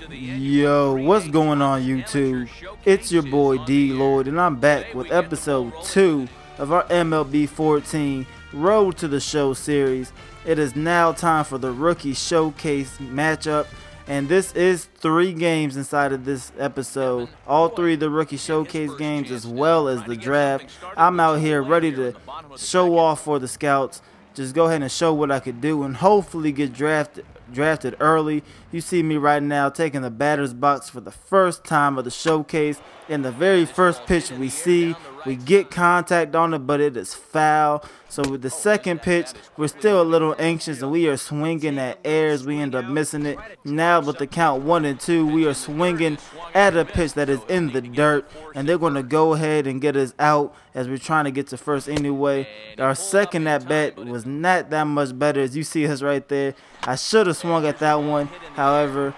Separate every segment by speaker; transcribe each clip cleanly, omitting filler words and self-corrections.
Speaker 1: Yo, what's going on YouTube? It's your boy DLloyd, and I'm back with episode 2 of our MLB 14 Road to the Show series. It is now time for the Rookie Showcase matchup, and this is 3 games inside of this episode. All 3 of the Rookie Showcase games as well as the draft. I'm out here ready to show off for the scouts. Just go ahead and show what I could do and hopefully get drafted early. You see me right now taking the batter's box for the first time of the showcase, and the very first pitch we see, we get contact on it, but it is foul. So with the second pitch, we're still a little anxious and we are swinging at airs. We end up missing it. Now with the count 1 and 2, we are swinging at a pitch that is in the dirt, and they're going to go ahead and get us out as we're trying to get to first anyway. Our second at bat was not that much better, as you see us right there. I should have swung at that one, however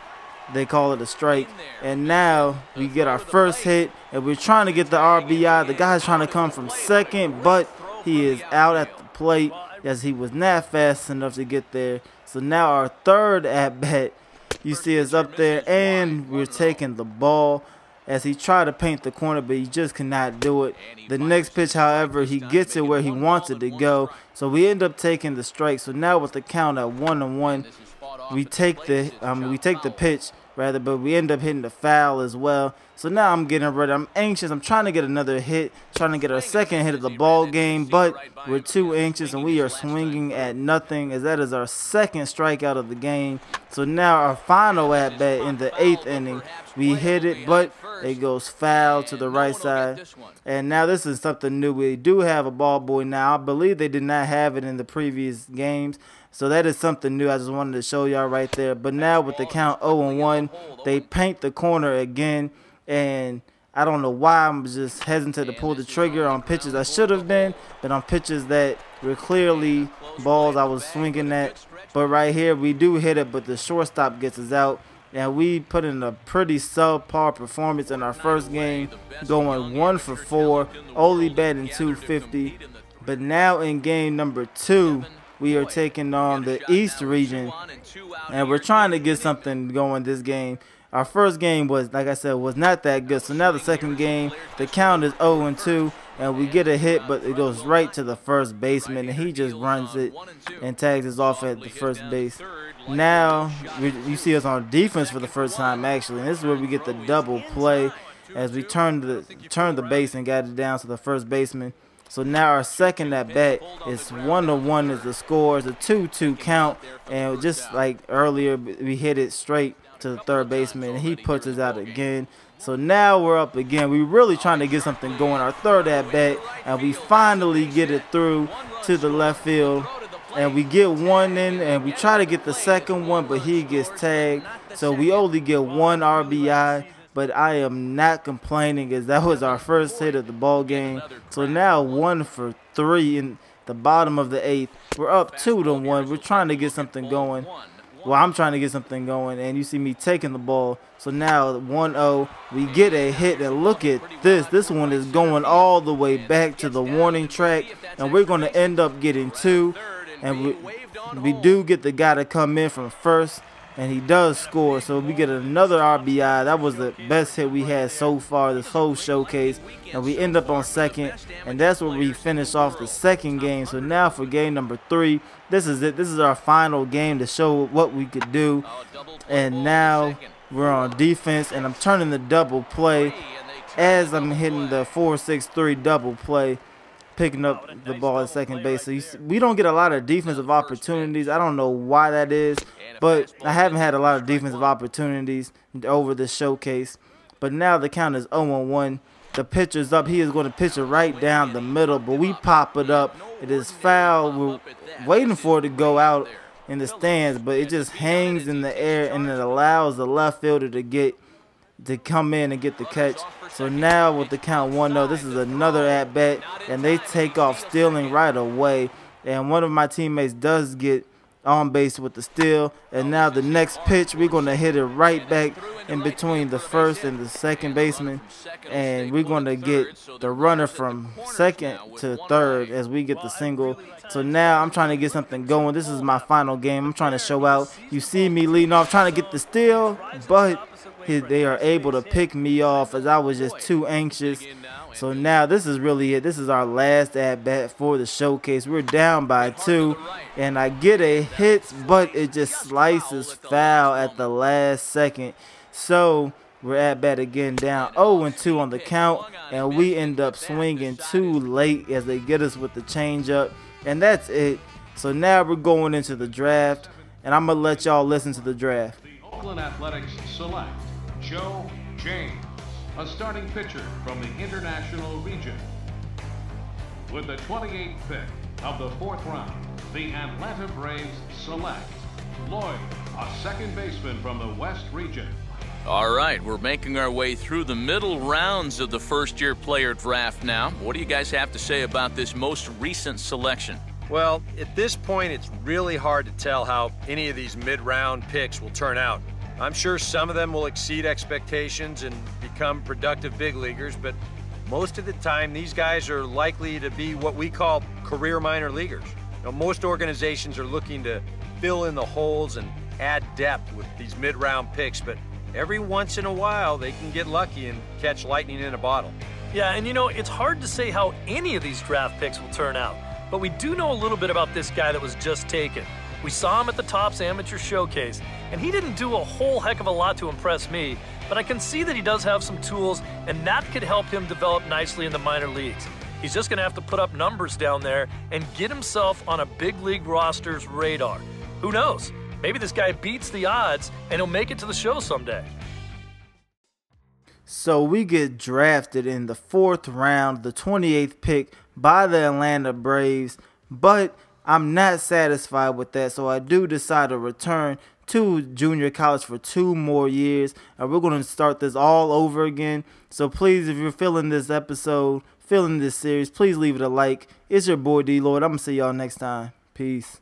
Speaker 1: they call it a strike, and now we get our first hit and we're trying to get the RBI. The guy's trying to come from second, but he is out at the plate as he was not fast enough to get there. So now our third at bat, you see us up there, and we're taking the ball as he tried to paint the corner, but he just could not do it. The next pitch, however, he gets it where he wants it to go, so we end up taking the strike. So now with the count at 1 and 1, we take the pitch rather, but we end up hitting the foul as well. So now I'm getting ready. I'm anxious. I'm trying to get another hit, trying to get our second hit of the ball game, but we're too anxious and we are swinging at nothing, as that is our second strikeout of the game. So now our final at bat in the 8th inning, we hit it, but it goes foul to the right side. And now this is something new. We do have a ball boy now. I believe they did not have it in the previous games, so that is something new. I just wanted to show y'all right there. But now with the count 0 and 1, they paint the corner again, and I don't know why I'm just hesitant to pull the trigger on pitches I should have been, but on pitches that were clearly balls I was swinging at. But right here we do hit it, but the shortstop gets us out, and we put in a pretty subpar performance in our first game, going 1 for 4, only batting .250. But now in game number 2, we are taking on the East region, and we're trying to get something going this game. Our first game was, like I said, was not that good. So now the second game, the count is 0 and 2, and we get a hit, but it goes right to the first baseman, and he just runs it and tags us off at the first base. Now you see us on defense for the first time actually, and this is where we get the double play as we turned the base and got it down to the first baseman. So now our second at bat is 1 to 1 is the score. It's a 2-2 count, and just like earlier, we hit it straight to the third baseman, and he puts us out again. So now we're up again. We're really trying to get something going. Our third at bat, and we finally get it through to the left field, and we get one in, and we try to get the second one, but he gets tagged. So we only get 1 RBI. But I am not complaining, as that was our first hit of the ball game. So now 1 for 3 in the bottom of the 8th. We're up 2 to 1. We're trying to get something going. Well, I'm trying to get something going, and you see me taking the ball. So now 1-0, we get a hit, and look at this. This one is going all the way back to the warning track, and we're going to end up getting 2. And we do get the guy to come in from first, and he does score, so we get another RBI. That was the best hit we had so far this whole showcase, and we end up on second, and that's where we finish off the second game. So now for game number 3, this is it. This is our final game to show what we could do, and now we're on defense, and I'm turning the double play as I'm hitting the 4-6-3 double play, picking up the ball at second base. So we don't get a lot of defensive opportunities. I don't know why that is, but I haven't had a lot of defensive opportunities over the showcase. But now the count is 0 and 1. The pitcher's up. He is going to pitch it right down the middle, but we pop it up. It is foul. We're waiting for it to go out in the stands, but it just hangs in the air, and it allows the left fielder to come in and get the catch. So now with the count 1-0, this is another at bat, and they take off stealing right away. And one of my teammates does get on base with the steal. And now the next pitch, we're going to hit it right back in between the first and the second baseman. And we're going to get the runner from second to third as we get the single. So now I'm trying to get something going. This is my final game. I'm trying to show out. You see me leading off, trying to get the steal, but they are able to pick me off as I was just too anxious. So now this is really it. This is our last at-bat for the showcase. We're down by 2, and I get a hit, but it just slices foul at the last second. So we're at bat again, down 0-2 on the count, and we end up swinging too late as they get us with the changeup, and that's it. So now we're going into the draft, and I'm going to let y'all listen to the draft.
Speaker 2: The Oakland Athletics select Joe James, a starting pitcher from the International region. With the 28th pick of the 4th round, the Atlanta Braves select Lloyd, a second baseman from the West region.
Speaker 3: All right, we're making our way through the middle rounds of the first-year player draft now. What do you guys have to say about this most recent selection?
Speaker 4: Well, at this point, it's really hard to tell how any of these mid-round picks will turn out. I'm sure some of them will exceed expectations and become productive big leaguers, but most of the time, these guys are likely to be what we call career minor leaguers. You know, most organizations are looking to fill in the holes and add depth with these mid-round picks, but every once in a while, they can get lucky and catch lightning in a bottle.
Speaker 5: Yeah, and you know, it's hard to say how any of these draft picks will turn out, but we do know a little bit about this guy that was just taken. We saw him at the Topps Amateur Showcase, and he didn't do a whole heck of a lot to impress me, but I can see that he does have some tools, and that could help him develop nicely in the minor leagues. He's just going to have to put up numbers down there and get himself on a big league roster's radar. Who knows? Maybe this guy beats the odds, and he'll make it to the show someday.
Speaker 1: So we get drafted in the 4th round, the 28th pick by the Atlanta Braves, but I'm not satisfied with that, so I do decide to return to junior college for 2 more years, and we're going to start this all over again. So please, if you're feeling this episode, feeling this series, please leave it a like. It's your boy DLloyd. I'm going to see y'all next time. Peace.